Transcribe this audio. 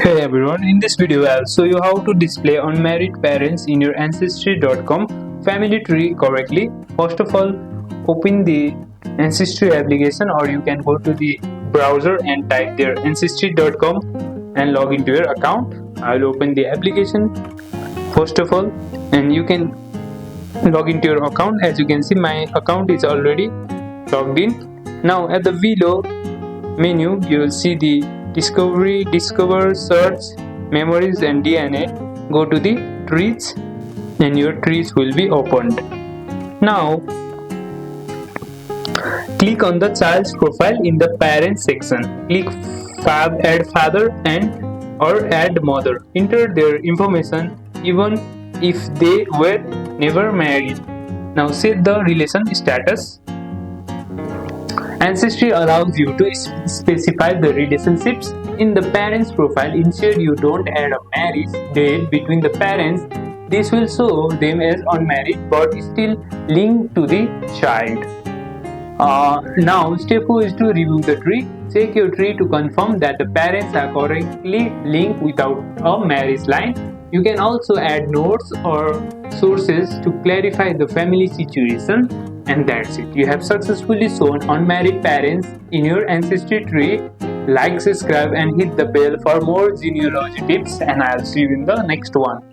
Hey everyone, in this video I'll show you how to display unmarried parents in your Ancestry.com family tree correctly. First of all, open the Ancestry application, or you can go to the browser and type there Ancestry.com and log into your account. I'll open the application first of all, and you can log into your account. As you can see, my account is already logged in. Now at the below menu you will see the discovery, discover, search, memories and DNA. Go to the trees and your trees will be opened. Now click on the child's profile in the parents section. Click add father and or add mother. Enter their information even if they were never married. Now set the relation status. Ancestry allows you to specify the relationships in the parents' profile. Ensure you don't add a marriage date between the parents. This will show them as unmarried but still linked to the child. Now step 4 is to review the tree. Check your tree to confirm that the parents are correctly linked without a marriage line. You can also add notes or sources to clarify the family situation. And that's it. You have successfully shown unmarried parents in your ancestry tree. Like, subscribe and hit the bell for more genealogy tips, and I'll see you in the next one.